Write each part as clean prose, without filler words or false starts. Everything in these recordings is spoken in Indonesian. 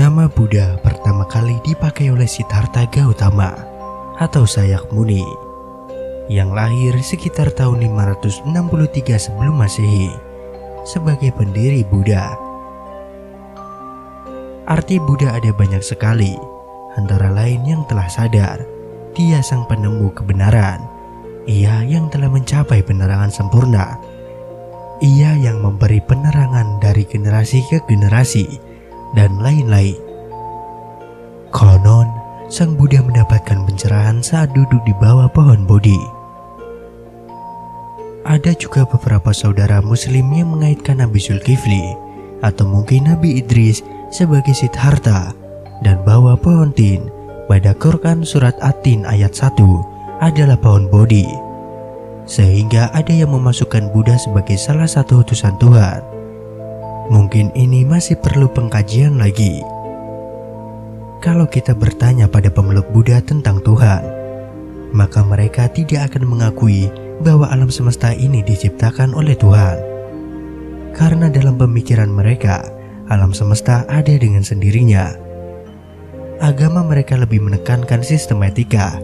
Nama Buddha pertama kali dipakai oleh Siddhartha Gautama atau Sakyamuni yang lahir sekitar tahun 563 sebelum Masehi sebagai pendiri Buddha. Arti Buddha ada banyak sekali, antara lain yang telah sadar, dia sang penemu kebenaran, ia yang telah mencapai penerangan sempurna, ia yang memberi penerangan dari generasi ke generasi, dan lain-lain. Konon, sang Buddha mendapatkan pencerahan saat duduk di bawah pohon Bodhi. Ada juga beberapa saudara muslim yang mengaitkan Nabi Zulkifli atau mungkin Nabi Idris sebagai Siddhartha, dan bahwa pohon tin pada Quran surat At-Tin ayat 1 adalah pohon Bodhi, sehingga ada yang memasukkan Buddha sebagai salah satu utusan Tuhan. Mungkin ini masih perlu pengkajian lagi. Kalau kita bertanya pada pemeluk Buddha tentang Tuhan, maka mereka tidak akan mengakui bahwa alam semesta ini diciptakan oleh Tuhan. Karena dalam pemikiran mereka, alam semesta ada dengan sendirinya. Agama mereka lebih menekankan sistematika,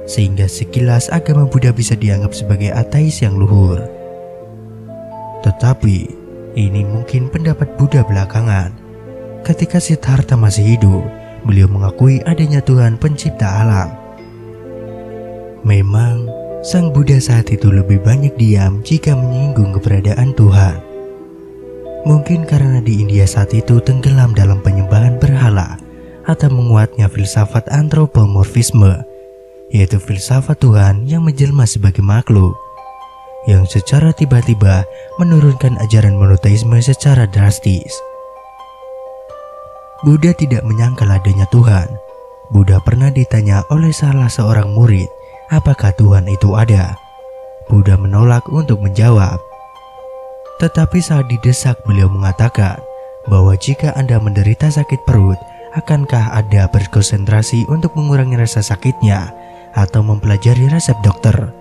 sehingga sekilas agama Buddha bisa dianggap sebagai ateis yang luhur. Tetapi ini mungkin pendapat Buddha belakangan. Ketika Siddhartha masih hidup, beliau mengakui adanya Tuhan pencipta alam. Memang, sang Buddha saat itu lebih banyak diam jika menyinggung keberadaan Tuhan. Mungkin karena di India saat itu tenggelam dalam penyembahan berhala atau menguatnya filsafat antropomorfisme, yaitu filsafat Tuhan yang menjelma sebagai makhluk, yang secara tiba-tiba menurunkan ajaran monoteisme secara drastis. Buddha tidak menyangkal adanya Tuhan. Buddha pernah ditanya oleh salah seorang murid, apakah Tuhan itu ada? Buddha menolak untuk menjawab. Tetapi saat didesak, beliau mengatakan bahwa jika Anda menderita sakit perut, akankah Anda berkonsentrasi untuk mengurangi rasa sakitnya atau mempelajari resep dokter?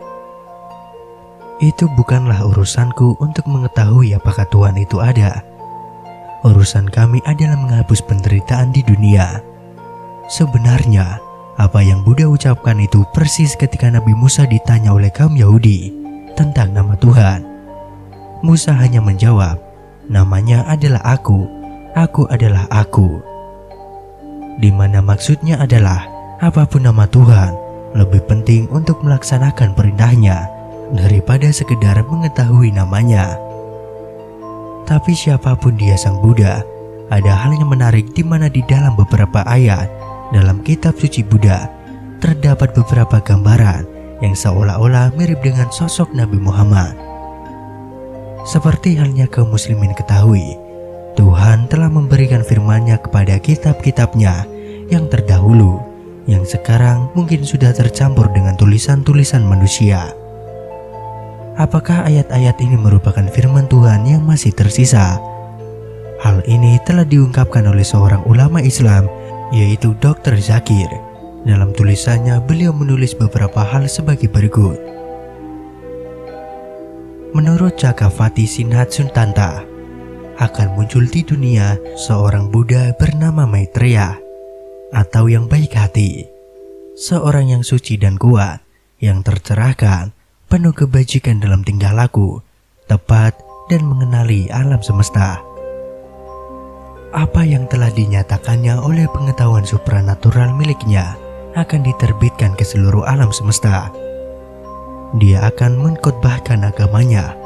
Itu bukanlah urusanku untuk mengetahui apakah Tuhan itu ada. Urusan kami adalah menghapus penderitaan di dunia. Sebenarnya, apa yang Buddha ucapkan itu persis ketika Nabi Musa ditanya oleh kaum Yahudi tentang nama Tuhan. Musa hanya menjawab, namanya adalah aku adalah aku. Di mana maksudnya adalah, apapun nama Tuhan, lebih penting untuk melaksanakan perintahnya daripada sekedar mengetahui namanya. Tapi siapapun dia sang Buddha, ada hal yang menarik di mana di dalam beberapa ayat dalam kitab suci Buddha terdapat beberapa gambaran yang seolah-olah mirip dengan sosok Nabi Muhammad. Seperti halnya kaum muslimin ketahui, Tuhan telah memberikan firman-Nya kepada kitab-kitabnya yang terdahulu, yang sekarang mungkin sudah tercampur dengan tulisan-tulisan manusia. Apakah ayat-ayat ini merupakan firman Tuhan yang masih tersisa? Hal ini telah diungkapkan oleh seorang ulama Islam, yaitu Dr. Zakir. Dalam tulisannya, beliau menulis beberapa hal sebagai berikut. Menurut Cakavati Sinhat Suntanta, akan muncul di dunia seorang Buddha bernama Maitreya, atau yang baik hati, seorang yang suci dan kuat, yang tercerahkan, penuh kebajikan dalam tingkah laku, tepat dan mengenali alam semesta. Apa yang telah dinyatakannya oleh pengetahuan supranatural miliknya akan diterbitkan ke seluruh alam semesta. Dia akan mengkhotbahkan agamanya,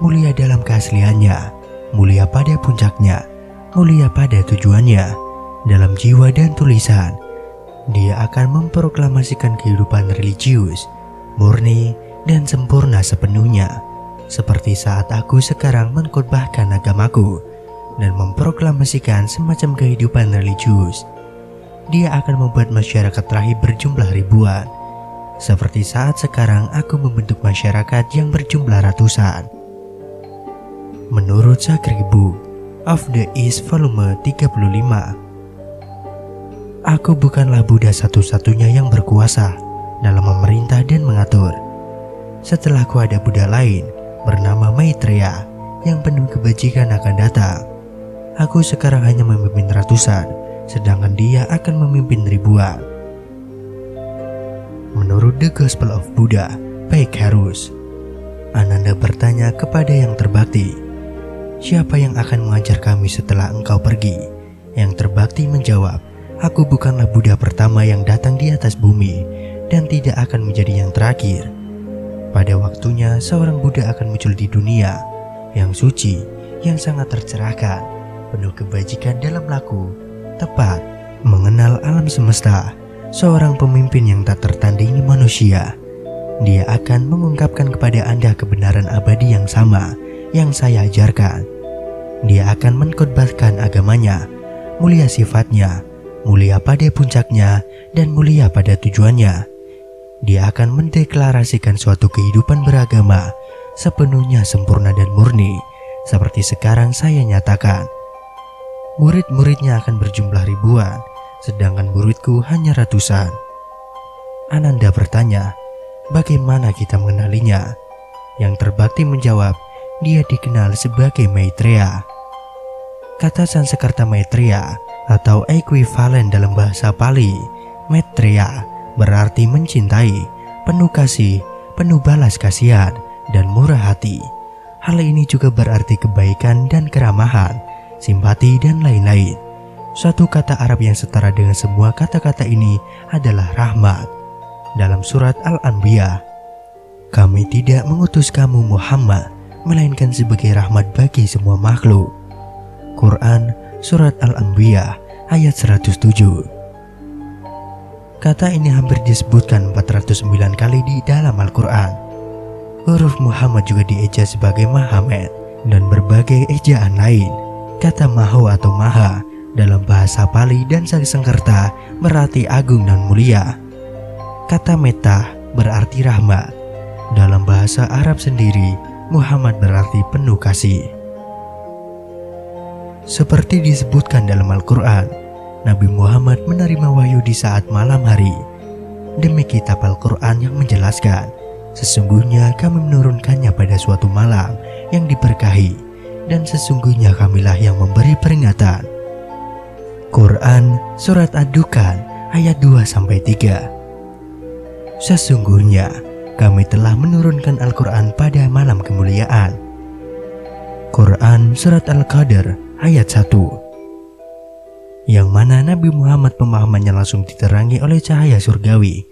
mulia dalam keasliannya, mulia pada puncaknya, mulia pada tujuannya, dalam jiwa dan tulisan. Dia akan memproklamasikan kehidupan religius, murni dan sempurna sepenuhnya, seperti saat aku sekarang mengkhotbahkan agamaku dan memproklamasikan semacam kehidupan religius. Dia akan membuat masyarakat rahib berjumlah ribuan, seperti saat sekarang aku membentuk masyarakat yang berjumlah ratusan. Menurut Zakir Book of the East volume 35, aku bukanlah Buddha satu-satunya yang berkuasa dalam memerintah dan mengatur. Setelahku ada Buddha lain bernama Maitreya yang penuh kebajikan akan datang. Aku sekarang hanya memimpin ratusan, sedangkan dia akan memimpin ribuan. Menurut The Gospel of Buddha, Baik Harus, Ananda bertanya kepada yang terbakti, "Siapa yang akan mengajar kami setelah engkau pergi?" Yang terbakti menjawab, "Aku bukanlah Buddha pertama yang datang di atas bumi dan tidak akan menjadi yang terakhir. Pada waktunya seorang Buddha akan muncul di dunia yang suci, yang sangat tercerahkan, penuh kebajikan dalam laku, tepat, mengenal alam semesta, seorang pemimpin yang tak tertandingi manusia. Dia akan mengungkapkan kepada Anda kebenaran abadi yang sama yang saya ajarkan. Dia akan mengkhotbahkan agamanya, mulia sifatnya, mulia pada puncaknya, dan mulia pada tujuannya. Dia akan mendeklarasikan suatu kehidupan beragama sepenuhnya sempurna dan murni, seperti sekarang saya nyatakan. Murid-muridnya akan berjumlah ribuan, sedangkan muridku hanya ratusan." Ananda bertanya, "Bagaimana kita mengenalinya?" Yang terbakti menjawab, "Dia dikenal sebagai Maitreya." Kata Sanskerta Maitreya atau ekuivalen dalam bahasa Pali, Maitreya berarti mencintai, penuh kasih, penuh balas kasihan, dan murah hati. Hal ini juga berarti kebaikan dan keramahan, simpati, dan lain-lain. Suatu kata Arab yang setara dengan semua kata-kata ini adalah rahmat. Dalam surat Al-Anbiya, "Kami tidak mengutus kamu Muhammad, melainkan sebagai rahmat bagi semua makhluk." Quran Surat Al-Anbiya ayat 107. Kata ini hampir disebutkan 409 kali di dalam Al-Quran. Huruf Muhammad juga dieja sebagai Mahamed dan berbagai ejaan lain. Kata Maho atau Maha dalam bahasa Pali dan Sanskerta berarti agung dan mulia. Kata Meta berarti rahmat. Dalam bahasa Arab sendiri, Muhammad berarti penuh kasih. Seperti disebutkan dalam Al-Quran, Nabi Muhammad menerima wahyu di saat malam hari. Demi kitab Al-Quran yang menjelaskan, "Sesungguhnya kami menurunkannya pada suatu malam yang diberkahi, dan sesungguhnya kamilah yang memberi peringatan." Quran Surat Ad-Dukhan ayat 2-3. Sesungguhnya kami telah menurunkan Al-Quran pada malam kemuliaan. Quran Surat Al-Qadr ayat 1, yang mana Nabi Muhammad pemahamannya langsung diterangi oleh cahaya surgawi.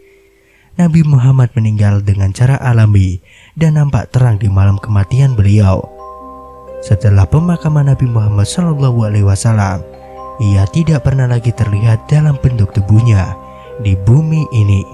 Nabi Muhammad meninggal dengan cara alami dan nampak terang di malam kematian beliau. Setelah pemakaman Nabi Muhammad SAW, ia tidak pernah lagi terlihat dalam bentuk tubuhnya di bumi ini.